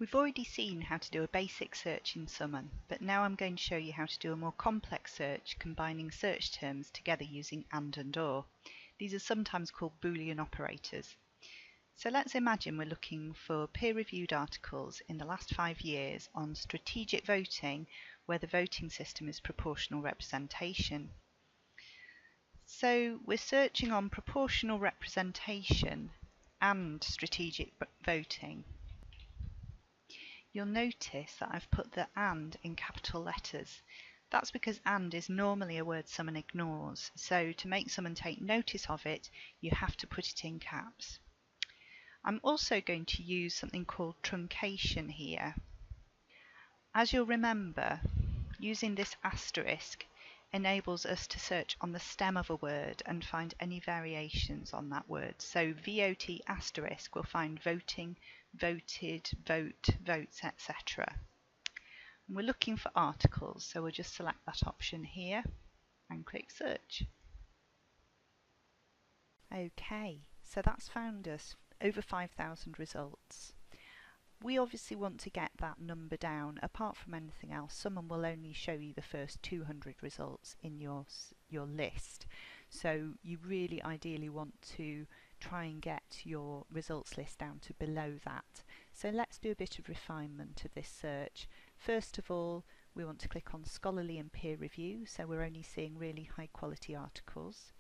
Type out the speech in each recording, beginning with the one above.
We've already seen how to do a basic search in Summon, but now I'm going to show you how to do a more complex search combining search terms together using and or. These are sometimes called boolean operators. So let's imagine we're looking for peer-reviewed articles in the last 5 years on strategic voting, where the voting system is proportional representation. So we're searching on proportional representation and strategic voting. You'll notice that I've put the and in capital letters. That's because and is normally a word someone ignores, so to make someone take notice of it, you have to put it in caps. I'm also going to use something called truncation here. As you'll remember, using this asterisk enables us to search on the stem of a word and find any variations on that word. So VOT asterisk will find voting, voted, vote, votes, etc. And we're looking for articles, so we'll just select that option here and click search. Okay, so that's found us over 5,000 results. We obviously want to get that number down. Apart from anything else, someone will only show you the first 200 results in your list. So you really ideally want to try and get your results list down to below that. So let's do a bit of refinement of this search. First of all, we want to click on scholarly and peer review, so we're only seeing really high quality articles.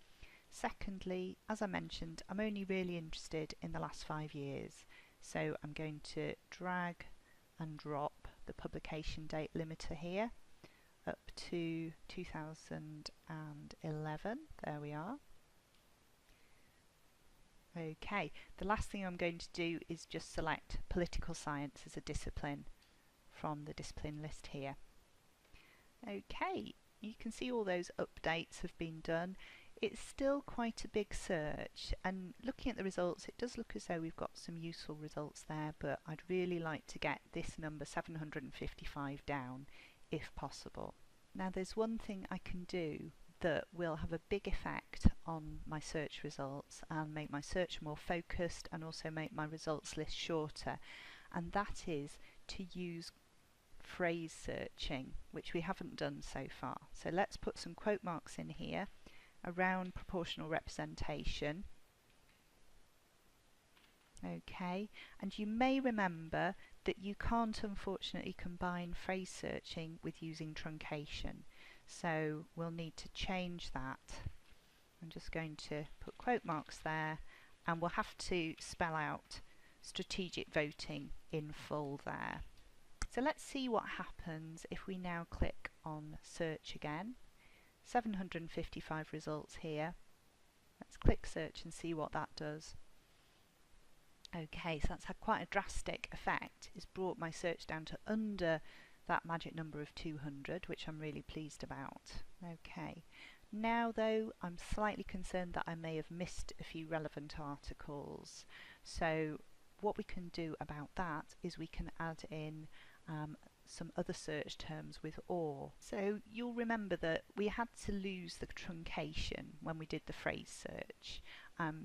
Secondly, as I mentioned, I'm only really interested in the last 5 years. So I'm going to drag and drop the publication date limiter here up to 2011. There we are. Okay, the last thing I'm going to do is just select political science as a discipline from the discipline list here. Okay, you can see all those updates have been done. It's still quite a big search, and looking at the results, it does look as though we've got some useful results there, but I'd really like to get this number 755 down if possible. Now there's one thing I can do that will have a big effect on my search results and make my search more focused and also make my results list shorter, and that is to use phrase searching, which we haven't done so far. So let's put some quote marks in here around proportional representation. Okay, and you may remember that you can't unfortunately combine phrase searching with using truncation, so we'll need to change that. I'm just going to put quote marks there, and we'll have to spell out strategic voting in full there. So let's see what happens if we now click on search again. 755 results here. Let's click search and see what that does. Okay, so that's had quite a drastic effect. It's brought my search down to under that magic number of 200, which I'm really pleased about. Okay, now though I'm slightly concerned that I may have missed a few relevant articles. So what we can do about that is we can add in some other search terms with or. So you'll remember that we had to lose the truncation when we did the phrase search.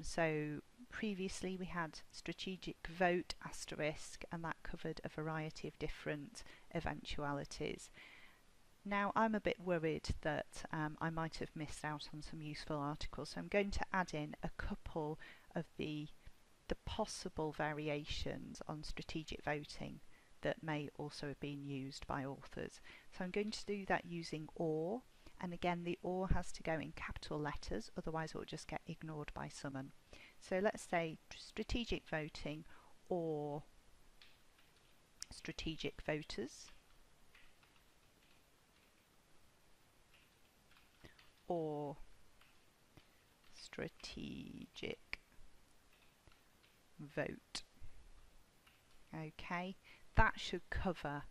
So previously we had strategic vote asterisk, and that covered a variety of different eventualities. Now I'm a bit worried that I might have missed out on some useful articles, so I'm going to add in a couple of the possible variations on strategic voting that may also have been used by authors. So I'm going to do that using or, and again the or has to go in capital letters, otherwise it will just get ignored by someone. So let's say strategic voting or strategic voters, or strategic vote. Okay, that should cover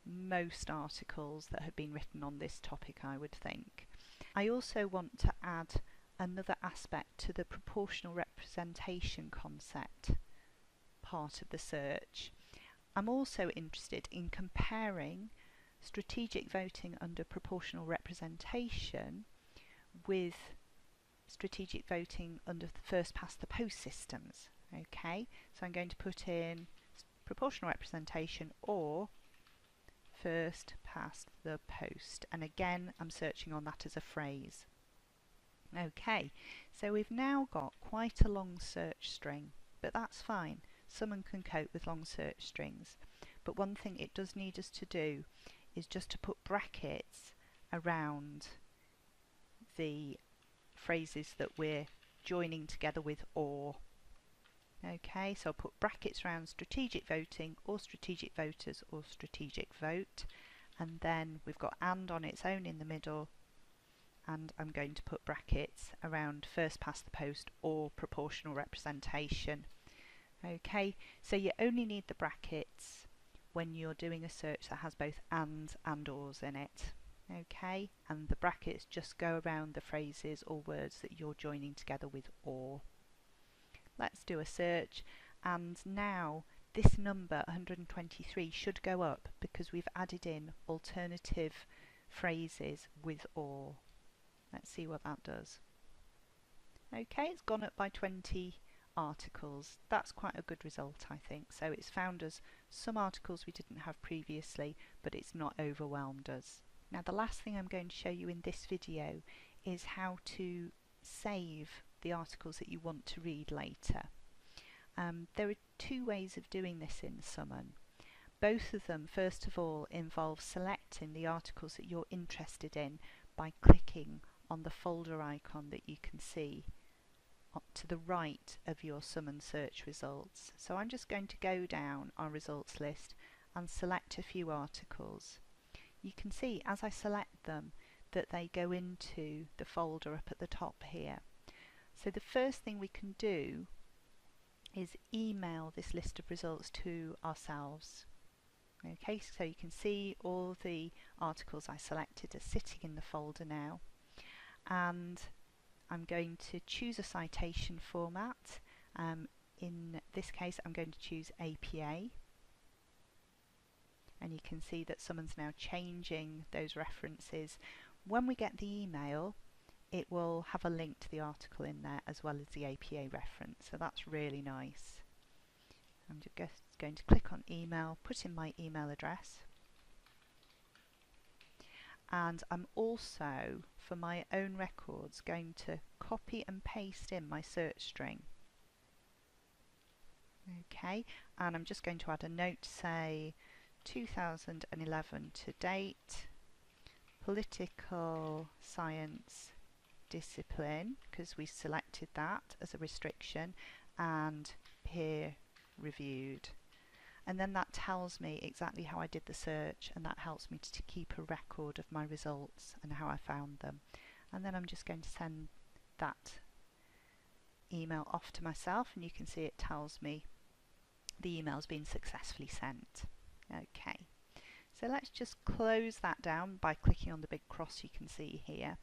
most articles that have been written on this topic, I would think. I also want to add another aspect to the proportional representation concept part of the search. I'm also interested in comparing strategic voting under proportional representation with strategic voting under the first past the post systems. Okay, so I'm going to put in proportional representation, or first past the post. And again, I'm searching on that as a phrase. Okay, so we've now got quite a long search string, but that's fine. Someone can cope with long search strings. But one thing it does need us to do is just to put brackets around the phrases that we're joining together with or. Okay, so I'll put brackets around strategic voting or strategic voters or strategic vote, and then we've got and on its own in the middle, and I'm going to put brackets around first past the post or proportional representation. Okay, so you only need the brackets when you're doing a search that has both and ors in it. Okay, and the brackets just go around the phrases or words that you're joining together with or. Let's do a search, and now this number 123 should go up because we've added in alternative phrases with or. Let's see what that does. Okay, it's gone up by 20 articles. That's quite a good result, I think. So it's found us some articles we didn't have previously, but it's not overwhelmed us. Now the last thing I'm going to show you in this video is how to save the articles that you want to read later. There are two ways of doing this in Summon. Both of them, first of all, involve selecting the articles that you're interested in by clicking on the folder icon that you can see to the right of your Summon search results. So I'm just going to go down our results list and select a few articles. You can see as I select them that they go into the folder up at the top here. So the first thing we can do is email this list of results to ourselves. Okay, so you can see all the articles I selected are sitting in the folder now, and I'm going to choose a citation format. In this case I'm going to choose APA, and you can see that someone's now changing those references. When we get the email, it will have a link to the article in there as well as the APA reference, so that's really nice. I'm just going to click on email, put in my email address, and I'm also, for my own records, going to copy and paste in my search string. Okay, and I'm just going to add a note to say 2011 to date, political science discipline, because we selected that as a restriction, and peer reviewed. And then that tells me exactly how I did the search, and that helps me to keep a record of my results and how I found them. And then I'm just going to send that email off to myself, and you can see it tells me the email's been successfully sent. Okay, so let's just close that down by clicking on the big cross you can see here.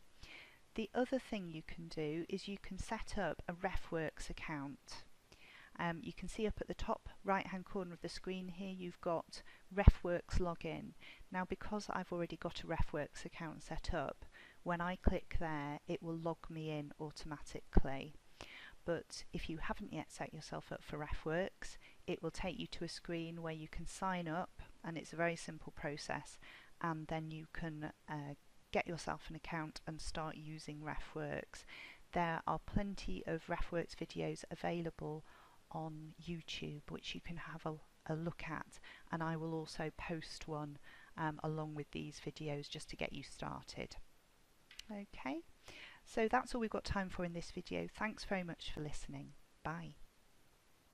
The other thing you can do is you can set up a RefWorks account. You can see up at the top right hand corner of the screen here you've got RefWorks login. Now because I've already got a RefWorks account set up, when I click there it will log me in automatically. But if you haven't yet set yourself up for RefWorks, it will take you to a screen where you can sign up, and it's a very simple process, and then you can get yourself an account and start using RefWorks. There are plenty of RefWorks videos available on YouTube which you can have a look at, and I will also post one along with these videos just to get you started. Okay, so that's all we've got time for in this video. Thanks very much for listening. Bye.